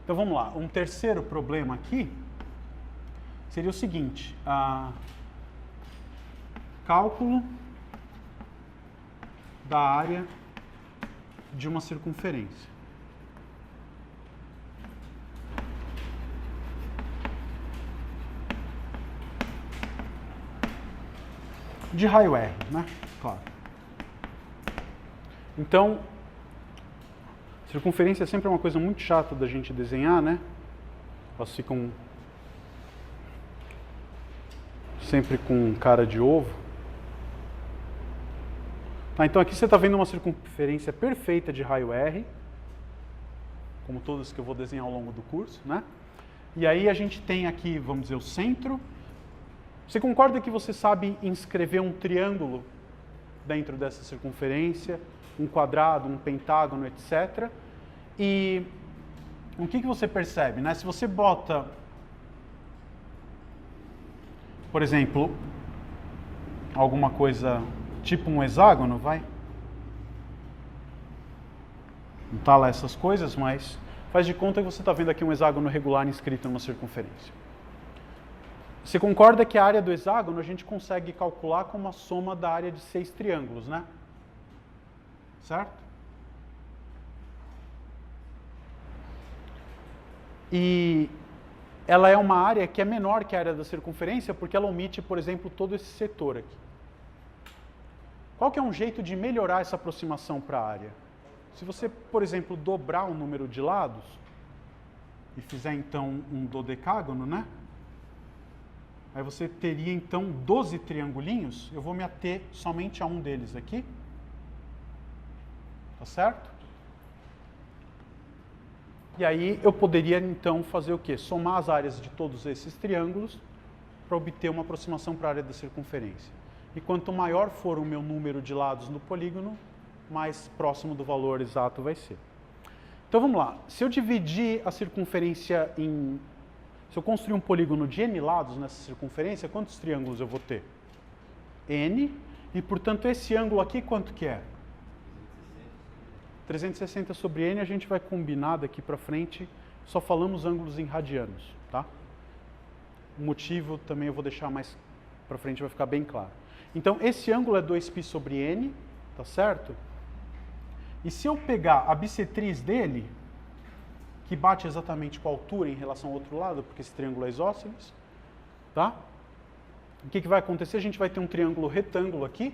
Então vamos lá, um terceiro problema aqui seria o seguinte, cálculo da área de uma circunferência. De raio R, né? Claro. Então, circunferência sempre é uma coisa muito chata da gente desenhar, né? Elas ficam sempre com cara de ovo. Tá, então aqui você está vendo uma circunferência perfeita de raio R, como todas que eu vou desenhar ao longo do curso, né? E aí a gente tem aqui, vamos dizer, o centro. Você concorda que você sabe inscrever um triângulo dentro dessa circunferência, um quadrado, um pentágono, etc. E o que você percebe, né? Se você bota, por exemplo, alguma coisa tipo um hexágono, vai? Não está lá essas coisas, mas faz de conta que você está vendo aqui um hexágono regular inscrito numa circunferência. Você concorda que a área do hexágono a gente consegue calcular como a soma da área de 6 triângulos, né? Certo? E ela é uma área que é menor que a área da circunferência porque ela omite, por exemplo, todo esse setor aqui. Qual que é um jeito de melhorar essa aproximação para a área? Se você, por exemplo, dobrar o número de lados e fizer então um dodecágono, né? Aí você teria então 12 triangulinhos, eu vou me ater somente a um deles aqui. Tá certo? E aí eu poderia então fazer o quê? Somar as áreas de todos esses triângulos para obter uma aproximação para a área da circunferência. E quanto maior for o meu número de lados no polígono, mais próximo do valor exato vai ser. Então vamos lá. Se eu dividir a circunferência em... Se eu construir um polígono de n lados nessa circunferência, quantos triângulos eu vou ter? N. E, portanto, esse ângulo aqui, quanto que é? 360 sobre n, a gente vai combinar daqui para frente, só falamos ângulos em radianos, tá? O motivo também eu vou deixar mais para frente, vai ficar bem claro. Então, esse ângulo é 2π sobre n, tá certo? E se eu pegar a bissetriz dele, que bate exatamente com a altura em relação ao outro lado, porque esse triângulo é isósceles, tá? O que vai acontecer? A gente vai ter um triângulo retângulo aqui,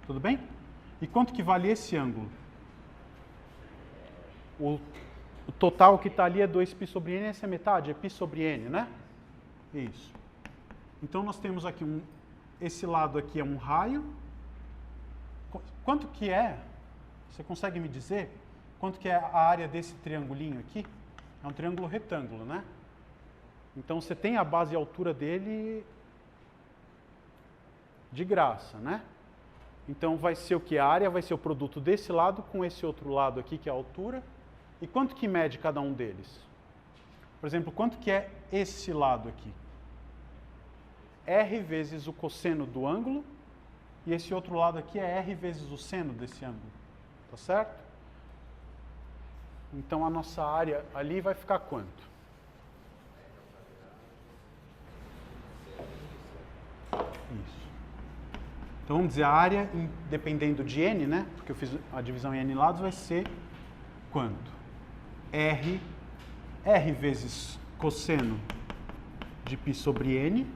tudo bem? E quanto que vale esse ângulo? O total que está ali é 2π sobre n, essa é metade, é π sobre n, né? Isso. Então nós temos aqui esse lado aqui é um raio. Quanto que é? Você consegue me dizer? Quanto que é a área desse triangulinho aqui? É um triângulo retângulo, né? Então você tem a base e a altura dele de graça, né? Então vai ser o que? A área vai ser o produto desse lado com esse outro lado aqui, que é a altura. E quanto que mede cada um deles? Por exemplo, quanto que é esse lado aqui? R vezes o cosseno do ângulo. E esse outro lado aqui é R vezes o seno desse ângulo. Tá certo? Então a nossa área ali vai ficar quanto? Isso. Então vamos dizer, a área, dependendo de n, né? Porque eu fiz a divisão em n lados, vai ser quanto? R vezes cosseno de π sobre n,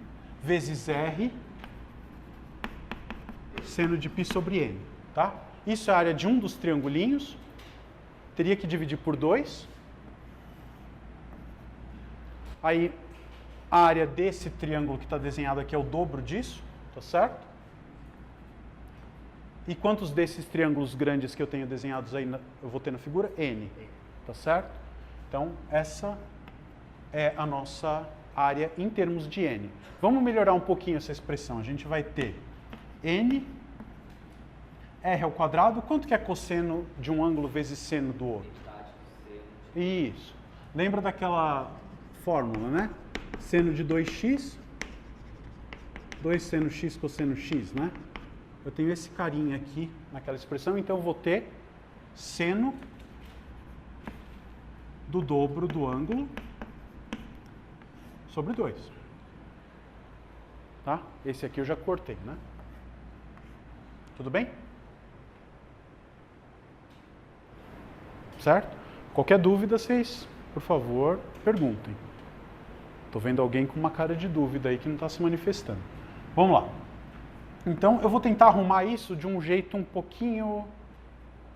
vezes R, seno de π sobre n, tá? Isso é a área de um dos triangulinhos. Teria que dividir por 2. Aí, a área desse triângulo que está desenhado aqui é o dobro disso, tá certo? E quantos desses triângulos grandes que eu tenho desenhados aí eu vou ter na figura? N, tá certo? Então, essa é a nossa área em termos de N. Vamos melhorar um pouquinho essa expressão. A gente vai ter N... R ao quadrado, quanto que é cosseno de um ângulo vezes seno do outro? Isso. Lembra daquela fórmula, né? Seno de 2x, 2 seno x cosseno x, né? Eu tenho esse carinha aqui naquela expressão, então eu vou ter seno do dobro do ângulo sobre 2. Tá? Esse aqui eu já cortei, né? Tudo bem? Certo? Qualquer dúvida, vocês, por favor, perguntem. Estou vendo alguém com uma cara de dúvida aí que não está se manifestando. Vamos lá. Então, eu vou tentar arrumar isso de um jeito um pouquinho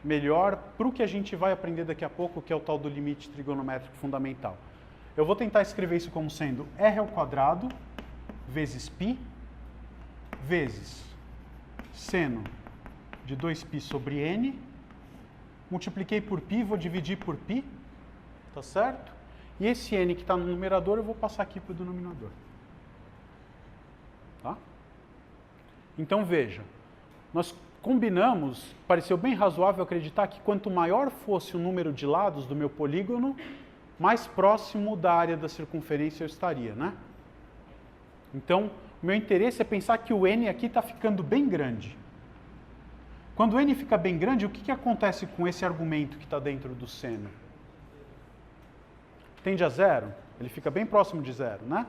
melhor para o que a gente vai aprender daqui a pouco, que é o tal do limite trigonométrico fundamental. Eu vou tentar escrever isso como sendo r² vezes π vezes seno de 2π sobre n, multipliquei por π, vou dividir por π, tá certo? E esse n que está no numerador eu vou passar aqui para o denominador. Tá? Então veja, nós combinamos, pareceu bem razoável acreditar que quanto maior fosse o número de lados do meu polígono, mais próximo da área da circunferência eu estaria, né? Então, o meu interesse é pensar que o n aqui está ficando bem grande. Quando o n fica bem grande, o que acontece com esse argumento que está dentro do seno? Tende a zero? Ele fica bem próximo de zero, né?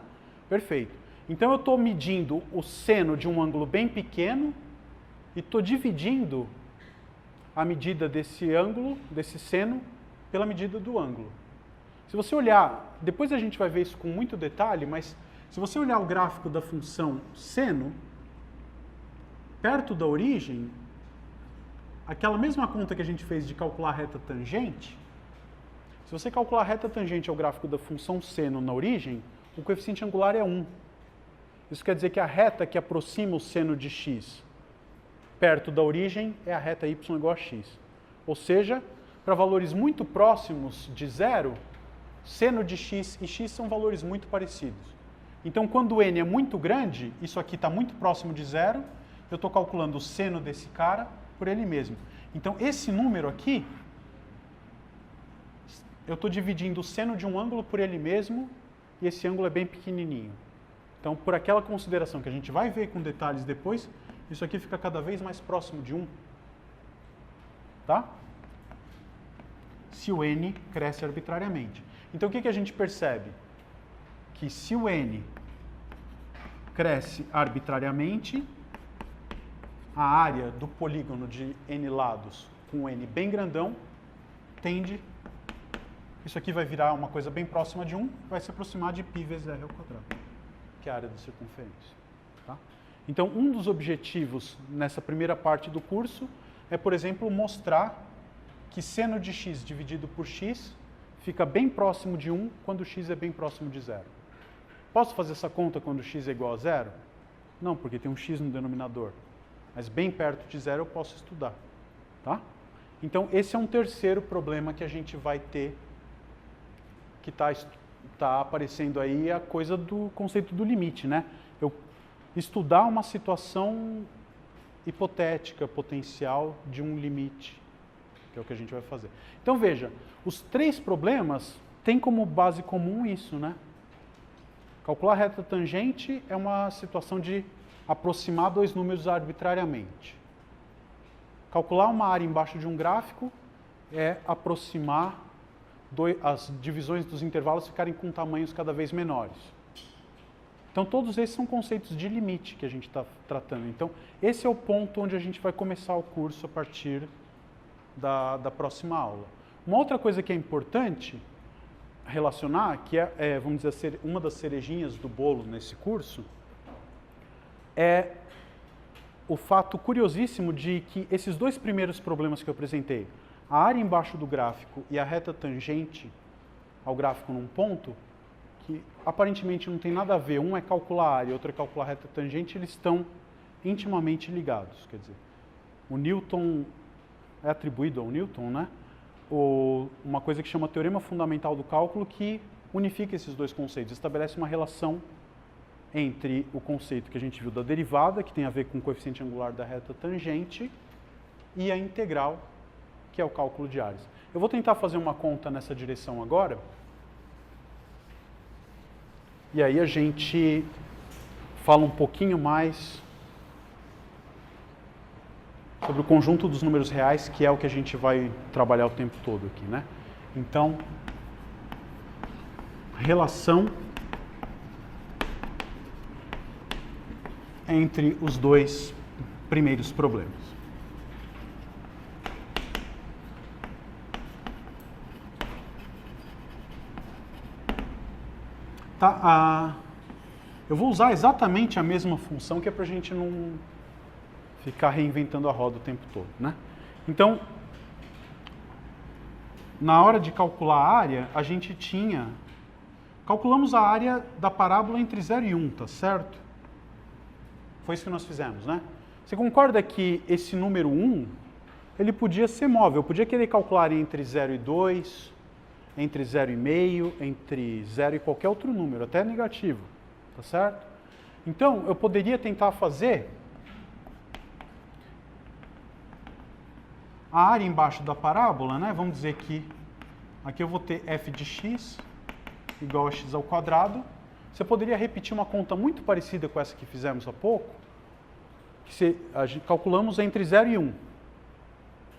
Perfeito. Então, eu estou medindo o seno de um ângulo bem pequeno e estou dividindo a medida desse ângulo, desse seno, pela medida do ângulo. Se você olhar, depois a gente vai ver isso com muito detalhe, mas se você olhar o gráfico da função seno, perto da origem, aquela mesma conta que a gente fez de calcular a reta tangente, se você calcular a reta tangente ao gráfico da função seno na origem, o coeficiente angular é 1. Isso quer dizer que a reta que aproxima o seno de x perto da origem é a reta y igual a x. Ou seja, para valores muito próximos de zero, seno de x e x são valores muito parecidos. Então, quando o n é muito grande, isso aqui está muito próximo de zero, eu estou calculando o seno desse cara por ele mesmo. Então, esse número aqui, eu estou dividindo o seno de um ângulo por ele mesmo, e esse ângulo é bem pequenininho. Então, por aquela consideração que a gente vai ver com detalhes depois, isso aqui fica cada vez mais próximo de 1. Tá? Se o n cresce arbitrariamente. Então, o que a gente percebe? Que se o n cresce arbitrariamente, a área do polígono de n lados com n bem grandão tende, isso aqui vai virar uma coisa bem próxima de 1, vai se aproximar de π vezes r², que é a área da circunferência. Tá? Então, um dos objetivos nessa primeira parte do curso é, por exemplo, mostrar que seno de x dividido por x fica bem próximo de 1 quando x é bem próximo de zero. Posso fazer essa conta quando x é igual a zero? Não, porque tem um x no denominador. Mas bem perto de zero eu posso estudar. Tá? Então, esse é um terceiro problema que a gente vai ter, que está aparecendo aí, a coisa do conceito do limite, né? Eu estudar uma situação hipotética, potencial, de um limite, que é o que a gente vai fazer. Então, veja, os três problemas têm como base comum isso, né? Calcular reta tangente é uma situação de aproximar dois números arbitrariamente. Calcular uma área embaixo de um gráfico é aproximar as divisões dos intervalos ficarem com tamanhos cada vez menores. Então, todos esses são conceitos de limite que a gente está tratando. Então, esse é o ponto onde a gente vai começar o curso a partir da próxima aula. Uma outra coisa que é importante relacionar, que vamos dizer, uma das cerejinhas do bolo nesse curso, é o fato curiosíssimo de que esses dois primeiros problemas que eu apresentei, a área embaixo do gráfico e a reta tangente ao gráfico num ponto, que aparentemente não tem nada a ver, um é calcular a área e outro é calcular a reta tangente, eles estão intimamente ligados. Quer dizer, o Newton, é atribuído ao Newton, né? Uma coisa que chama teorema fundamental do cálculo, que unifica esses dois conceitos, estabelece uma relação entre o conceito que a gente viu da derivada, que tem a ver com o coeficiente angular da reta tangente, e a integral, que é o cálculo de áreas. Eu vou tentar fazer uma conta nessa direção agora, e aí a gente fala um pouquinho mais sobre o conjunto dos números reais, que é o que a gente vai trabalhar o tempo todo aqui, né? Então, relação entre os dois primeiros problemas. Tá, eu vou usar exatamente a mesma função, que é para a gente não ficar reinventando a roda o tempo todo, né? Então, na hora de calcular a área, a gente calculamos a área da parábola entre 0 e 1, tá certo? Foi isso que nós fizemos, né? Você concorda que esse número 1, ele podia ser móvel, eu podia querer calcular entre 0 e 2, entre 0,5, entre 0 e qualquer outro número, até negativo, tá certo? Então, eu poderia tentar fazer a área embaixo da parábola, né? Vamos dizer que aqui eu vou ter f de x igual a x ao quadrado. Você poderia repetir uma conta muito parecida com essa que fizemos há pouco, que calculamos entre 0 e 1.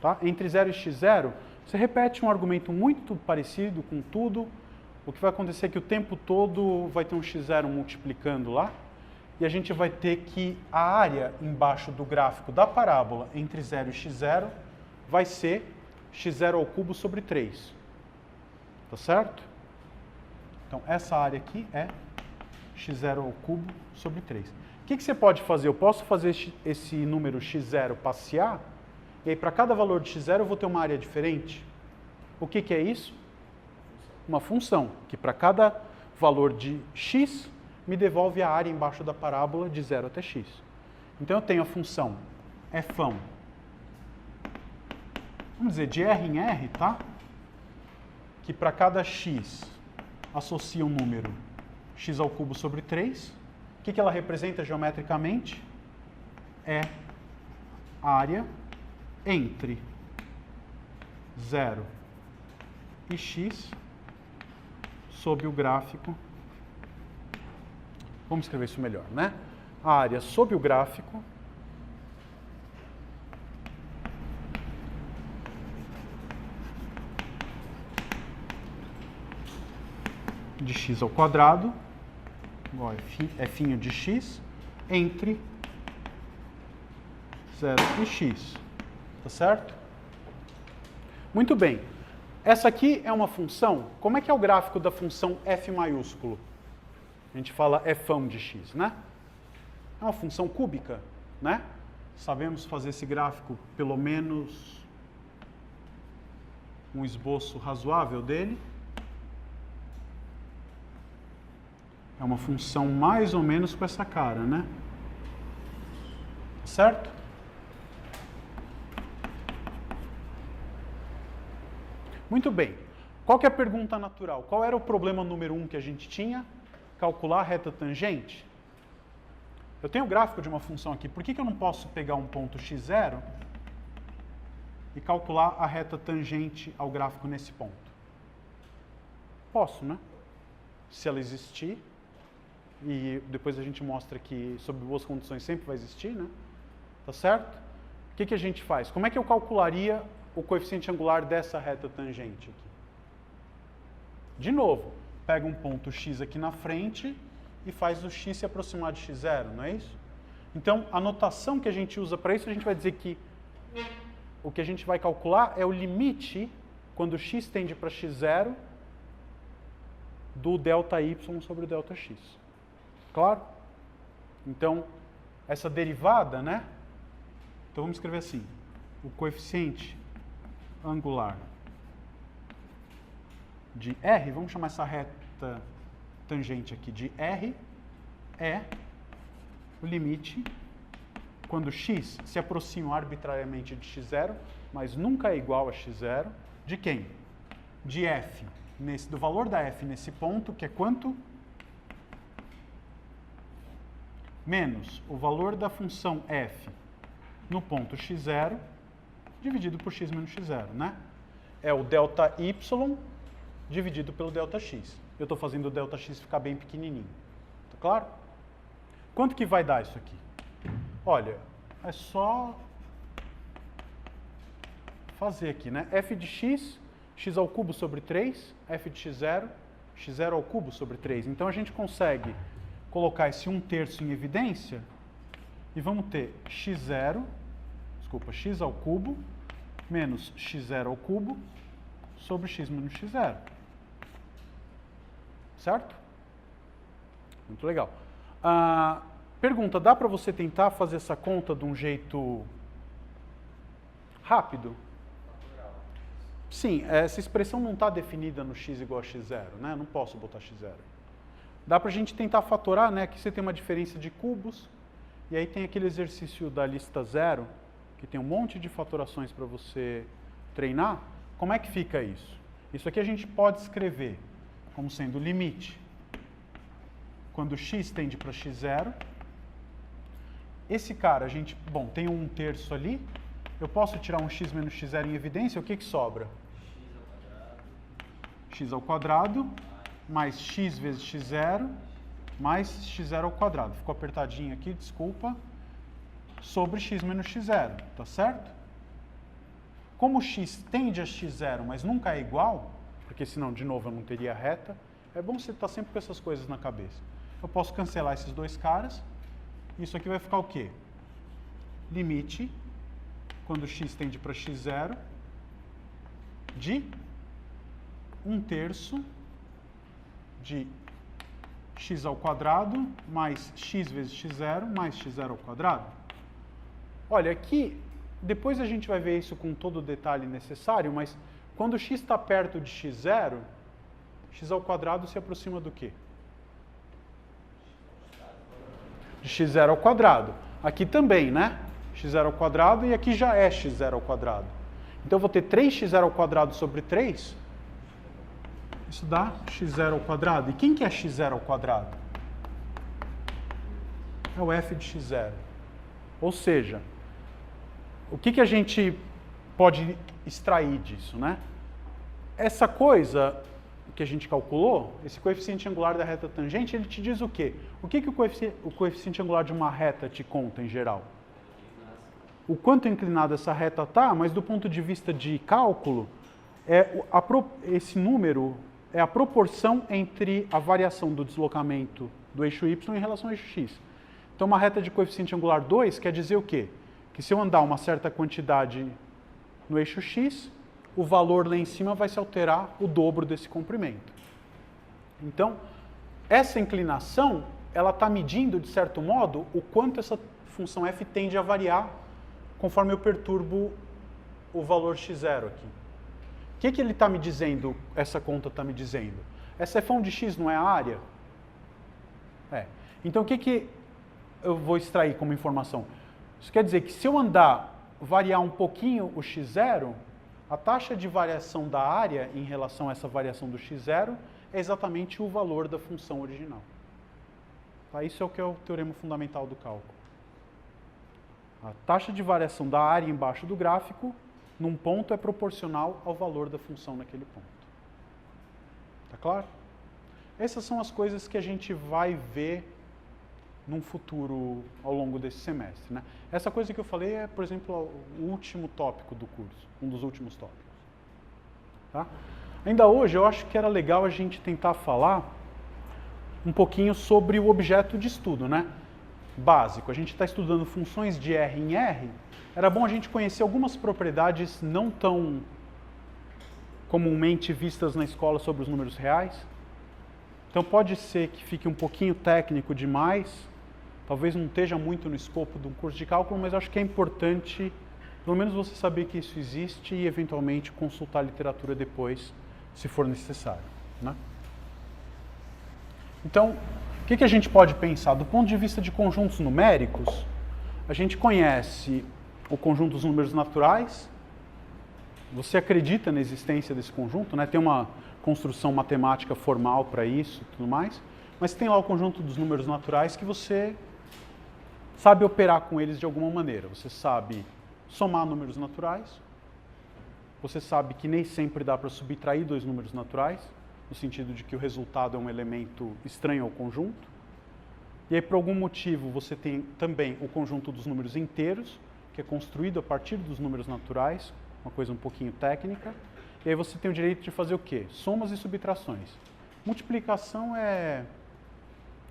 Tá? Entre 0 e x0, você repete um argumento muito parecido com tudo. O que vai acontecer é que o tempo todo vai ter um x0 multiplicando lá, e a gente vai ter que a área embaixo do gráfico da parábola entre 0 e x0 vai ser x0 ao cubo sobre 3. Tá certo? Então, essa área aqui é x0 ao cubo sobre 3. O que você pode fazer? Eu posso fazer esse número x0 passear, e aí para cada valor de x0 eu vou ter uma área diferente. O que é isso? Uma função, que para cada valor de x, me devolve a área embaixo da parábola de 0 até x. Então eu tenho a função fão, vamos dizer, de R em R, tá? Que para cada x associa um número x ao cubo sobre 3. O que ela representa geometricamente? É a área entre 0 e x sob o gráfico. Vamos escrever isso melhor, né? A área sob o gráfico de x ao quadrado, igual a f' de x, entre 0 e x. Tá certo? Muito bem. Essa aqui é uma função. Como é que é o gráfico da função f maiúsculo? A gente fala fão de x, né? É uma função cúbica, né? Sabemos fazer esse gráfico, pelo menos um esboço razoável dele. É uma função mais ou menos com essa cara, né? Certo? Muito bem. Qual que é a pergunta natural? Qual era o problema número 1 que a gente tinha? Calcular a reta tangente. Eu tenho o gráfico de uma função aqui. Por que eu não posso pegar um ponto x0 e calcular a reta tangente ao gráfico nesse ponto? Posso, né? Se ela existir, e depois a gente mostra que sob boas condições sempre vai existir, né? Tá certo? O que a gente faz? Como é que eu calcularia o coeficiente angular dessa reta tangente aqui? De novo, pega um ponto x aqui na frente e faz o x se aproximar de x0, não é isso? Então, a notação que a gente usa para isso, a gente vai dizer que o que a gente vai calcular é o limite, quando x tende para x0, do ΔY sobre o ΔX. Claro? Então, essa derivada, né? Então, vamos escrever assim. O coeficiente angular de R, vamos chamar essa reta tangente aqui de R, é o limite quando x se aproxima arbitrariamente de x0, mas nunca é igual a x0, de quem? De f, do valor da f nesse ponto, que é quanto? Menos o valor da função f no ponto x0, dividido por x menos x0, né? É o ΔY dividido pelo ΔX. Eu estou fazendo o ΔX ficar bem pequenininho. Tá claro? Quanto que vai dar isso aqui? Olha, é só fazer aqui, né? f de x, x ao cubo sobre 3, f de x0, x0 ao cubo sobre 3. Então a gente consegue colocar esse 1/3 em evidência e vamos ter x ao cubo menos x0 ao cubo sobre x menos x0. Certo? Muito legal. Pergunta, dá para você tentar fazer essa conta de um jeito rápido? Sim, essa expressão não está definida no x igual a x0, né? Não posso botar x0. Dá para a gente tentar fatorar, né? Aqui você tem uma diferença de cubos, e aí tem aquele exercício da lista 0, que tem um monte de fatorações para você treinar. Como é que fica isso? Isso aqui a gente pode escrever como sendo limite. Quando x tende para x0, esse cara, a gente, bom, tem um 1/3 ali, eu posso tirar um x menos x0 em evidência, o que que sobra? X ao quadrado mais x vezes x0 mais x0 ao quadrado. Ficou apertadinho aqui, desculpa. Sobre x menos x0, tá certo? Como x tende a x0, mas nunca é igual, porque senão, de novo, eu não teria reta, é bom você estar sempre com essas coisas na cabeça. Eu posso cancelar esses dois caras, isso aqui vai ficar o quê? Limite, quando x tende para x0, de 1/3 de x ao quadrado mais x vezes x0 mais x0 ao quadrado. Olha, aqui, depois a gente vai ver isso com todo o detalhe necessário, mas quando x está perto de x0, x ao quadrado se aproxima do quê? De x0 ao quadrado. Aqui também, né? x0 ao quadrado e aqui já é x0 ao quadrado. Então eu vou ter 3x0 ao quadrado sobre 3. Isso dá x0 ao quadrado. E quem que é x0 ao quadrado? É o f de x0. Ou seja, o que a gente pode extrair disso, né? Essa coisa que a gente calculou, esse coeficiente angular da reta tangente, ele te diz o quê? O que o coeficiente angular de uma reta te conta em geral? O quanto inclinada essa reta está, mas do ponto de vista de cálculo, esse número é a proporção entre a variação do deslocamento do eixo y em relação ao eixo x. Então, uma reta de coeficiente angular 2 quer dizer o quê? Que se eu andar uma certa quantidade no eixo x, o valor lá em cima vai se alterar o dobro desse comprimento. Então, essa inclinação, ela está medindo, de certo modo, o quanto essa função f tende a variar conforme eu perturbo o valor x0 aqui. O que ele está me dizendo, essa conta está me dizendo? Essa f1 de x não é a área? É. Então, o que eu vou extrair como informação? Isso quer dizer que se eu variar um pouquinho o x0, a taxa de variação da área em relação a essa variação do x0 é exatamente o valor da função original. Tá? Isso é o que é o teorema fundamental do cálculo. A taxa de variação da área embaixo do gráfico, num ponto, é proporcional ao valor da função naquele ponto. Tá claro? Essas são as coisas que a gente vai ver num futuro ao longo desse semestre, né? Essa coisa que eu falei é, por exemplo, o último tópico do curso, um dos últimos tópicos. Tá? Ainda hoje, eu acho que era legal a gente tentar falar um pouquinho sobre o objeto de estudo, né? Básico. A gente está estudando funções de R em R. Era bom a gente conhecer algumas propriedades não tão comumente vistas na escola sobre os números reais. Então pode ser que fique um pouquinho técnico demais, talvez não esteja muito no escopo de um curso de cálculo, mas acho que é importante, pelo menos você saber que isso existe e eventualmente consultar a literatura depois, se for necessário, né? Então, o que a gente pode pensar? Do ponto de vista de conjuntos numéricos, a gente conhece o conjunto dos números naturais. Você acredita na existência desse conjunto, né? Tem uma construção matemática formal para isso e tudo mais, mas tem lá o conjunto dos números naturais que você sabe operar com eles de alguma maneira. Você sabe somar números naturais, você sabe que nem sempre dá para subtrair dois números naturais, no sentido de que o resultado é um elemento estranho ao conjunto. E aí, por algum motivo, você tem também o conjunto dos números inteiros, que é construído a partir dos números naturais, uma coisa um pouquinho técnica. E aí você tem o direito de fazer o quê? Somas e subtrações. Multiplicação é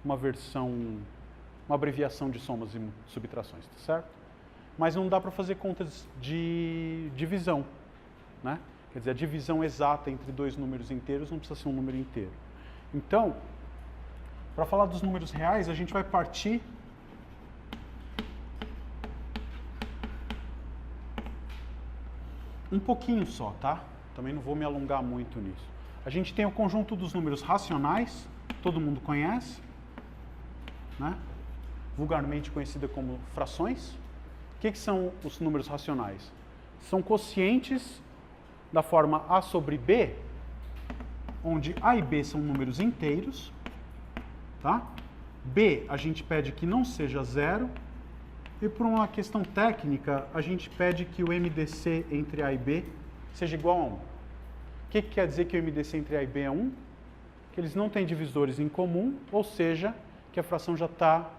uma abreviação de somas e subtrações, tá certo? Mas não dá para fazer contas de divisão, né? Quer dizer, a divisão exata entre dois números inteiros não precisa ser um número inteiro. Então, para falar dos números reais, a gente vai partir um pouquinho só, tá? Também não vou me alongar muito nisso. A gente tem o conjunto dos números racionais, todo mundo conhece, né? Vulgarmente conhecida como frações. O que são os números racionais? São quocientes da forma A sobre B, onde A e B são números inteiros, tá? B a gente pede que não seja zero, e por uma questão técnica, a gente pede que o MDC entre A e B seja igual a 1. O que quer dizer que o MDC entre A e B é 1? Que eles não têm divisores em comum, ou seja, que a fração já está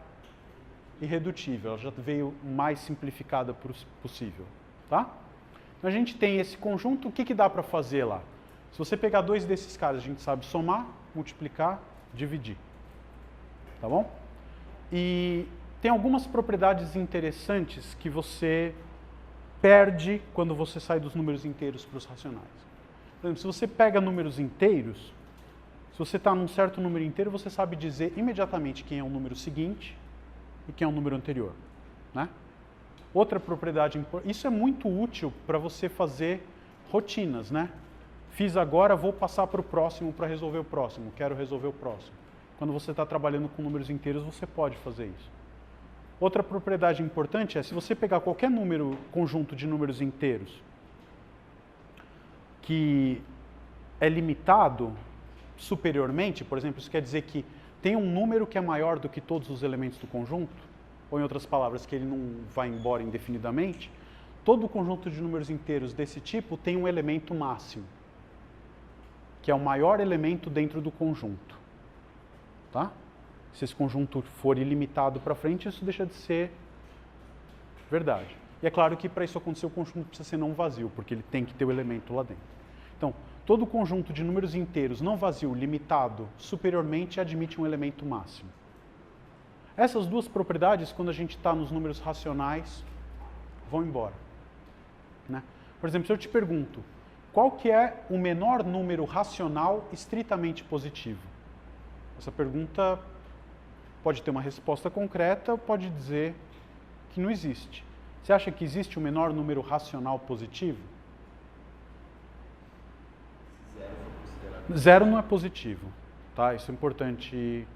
irredutível, ela já veio mais simplificada possível, tá? Então a gente tem esse conjunto, o que dá para fazer lá? Se você pegar dois desses caras, a gente sabe somar, multiplicar, dividir, tá bom? E tem algumas propriedades interessantes que você perde quando você sai dos números inteiros para os racionais. Por exemplo, se você pega números inteiros, se você está num certo número inteiro, você sabe dizer imediatamente quem é o número seguinte e quem é o número anterior, né? Outra propriedade importante, isso é muito útil para você fazer rotinas, né? Fiz agora, vou passar para o próximo para resolver o próximo, quero resolver o próximo. Quando você está trabalhando com números inteiros, você pode fazer isso. Outra propriedade importante é, se você pegar qualquer conjunto de números inteiros que é limitado superiormente, por exemplo, isso quer dizer que tem um número que é maior do que todos os elementos do conjunto, ou em outras palavras, que ele não vai embora indefinidamente, todo conjunto de números inteiros desse tipo tem um elemento máximo, que é o maior elemento dentro do conjunto, tá? Se esse conjunto for ilimitado para frente, isso deixa de ser verdade. E é claro que para isso acontecer, o conjunto precisa ser não vazio, porque ele tem que ter o elemento lá dentro. Então, todo conjunto de números inteiros não vazio, limitado, superiormente, admite um elemento máximo. Essas duas propriedades, quando a gente está nos números racionais, vão embora, né? Por exemplo, se eu te pergunto, qual que é o menor número racional estritamente positivo? Essa pergunta pode ter uma resposta concreta ou pode dizer que não existe. Você acha que existe o menor número racional positivo? Zero não é positivo, tá? Isso é importante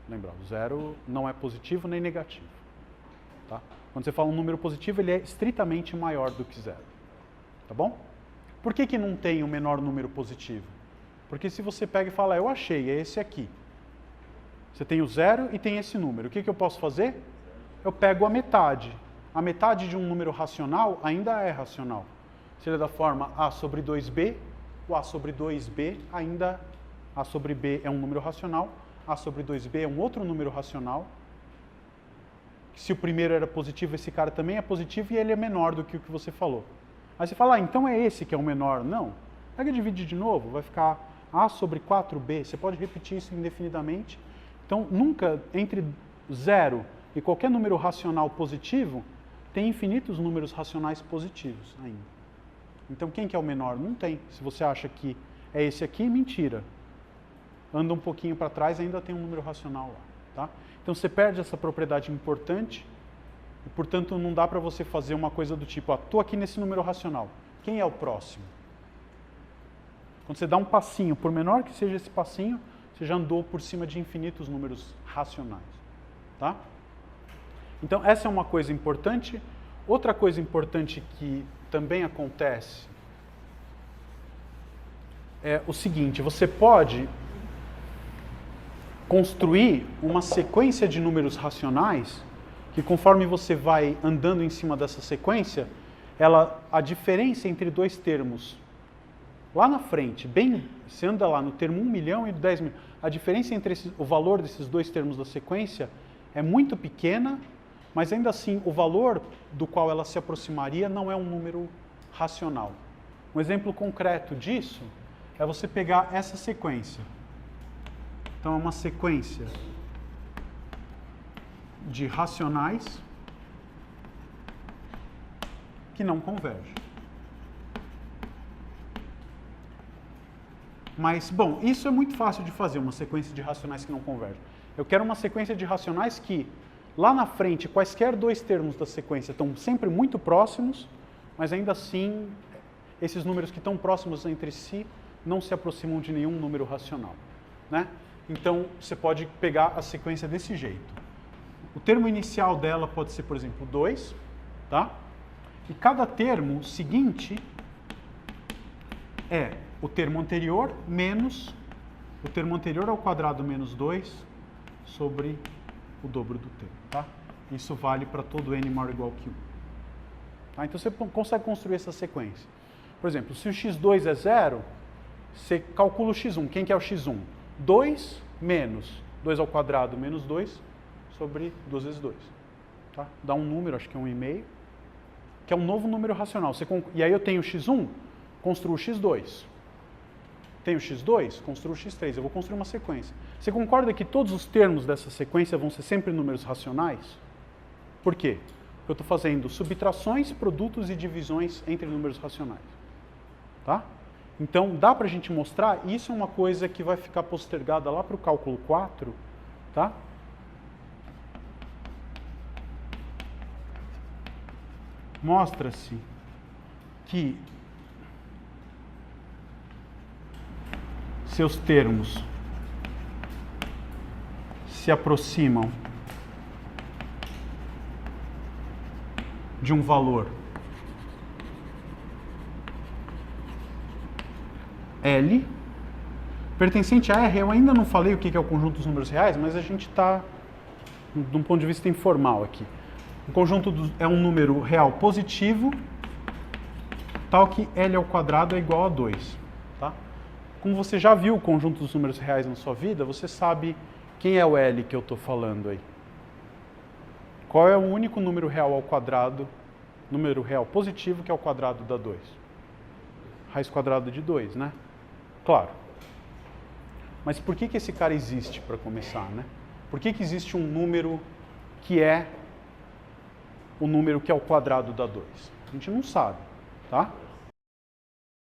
lembrar. O zero não é positivo nem negativo, tá? Quando você fala um número positivo, ele é estritamente maior do que zero, tá bom? Por que não tem o menor número positivo? Porque se você pega e fala, eu achei, é esse aqui. Você tem o zero e tem esse número. O que eu posso fazer? Eu pego a metade. A metade de um número racional ainda é racional. Se ele é da forma A sobre 2B, o A sobre 2B ainda... A sobre B é um número racional, A sobre 2B é um outro número racional. Se o primeiro era positivo, esse cara também é positivo e ele é menor do que o que você falou. Aí você fala, então é esse que é o menor. Não. Pega e divide de novo, vai ficar A sobre 4B. Você pode repetir isso indefinidamente. Então, nunca, entre 0 e qualquer número racional positivo, tem infinitos números racionais positivos ainda. Então, quem que é o menor? Não tem. Se você acha que é esse aqui, mentira. Anda um pouquinho para trás, ainda tem um número racional lá, tá? Então, você perde essa propriedade importante e, portanto, não dá para você fazer uma coisa do tipo, estou aqui nesse número racional. Quem é o próximo? Quando você dá um passinho, por menor que seja esse passinho, você já andou por cima de infinitos números racionais, tá? Então, essa é uma coisa importante. Outra coisa importante que também acontece é o seguinte, você pode construir uma sequência de números racionais que, conforme você vai andando em cima dessa sequência, a diferença entre dois termos lá na frente, você anda lá no termo 1 milhão e 10 milhões, a diferença entre o valor desses dois termos da sequência é muito pequena, mas ainda assim o valor do qual ela se aproximaria não é um número racional. Um exemplo concreto disso é você pegar essa sequência. Então, é uma sequência de racionais que não convergem. Mas, bom, isso é muito fácil de fazer, uma sequência de racionais que não convergem. Eu quero uma sequência de racionais que, lá na frente, quaisquer dois termos da sequência estão sempre muito próximos, mas ainda assim, esses números que estão próximos entre si não se aproximam de nenhum número racional, né? Então, você pode pegar a sequência desse jeito. O termo inicial dela pode ser, por exemplo, 2, tá? E cada termo seguinte é o termo anterior menos o termo anterior ao quadrado menos 2 sobre o dobro do termo, tá? Isso vale para todo n maior ou igual que 1. Tá? Então, você consegue construir essa sequência. Por exemplo, se o x2 é 0, você calcula o x1. Quem que é o x1? 2 menos 2 ao quadrado menos 2 sobre 2 vezes 2. Tá? Dá um número, acho que é 1,5, que é um novo número racional. E aí eu tenho o x1, construo o x2. Tenho o x2, construo o x3. Eu vou construir uma sequência. Você concorda que todos os termos dessa sequência vão ser sempre números racionais? Por quê? Porque eu estou fazendo subtrações, produtos e divisões entre números racionais. Tá? Então, dá para a gente mostrar, isso é uma coisa que vai ficar postergada lá para o cálculo 4, tá? Mostra-se que seus termos se aproximam de um valor L, pertencente a R. Eu ainda não falei o que é o conjunto dos números reais, mas a gente está, de um ponto de vista informal aqui. O conjunto é um número real positivo, tal que L ao quadrado é igual a 2. Tá? Como você já viu o conjunto dos números reais na sua vida, você sabe quem é o L que eu estou falando aí. Qual é o único número real ao quadrado, número real positivo que é o quadrado da 2? Raiz quadrada de 2, né? Claro. Mas por que esse cara existe, para começar, né? Por que existe um número que é o número que é o quadrado da 2? A gente não sabe, tá?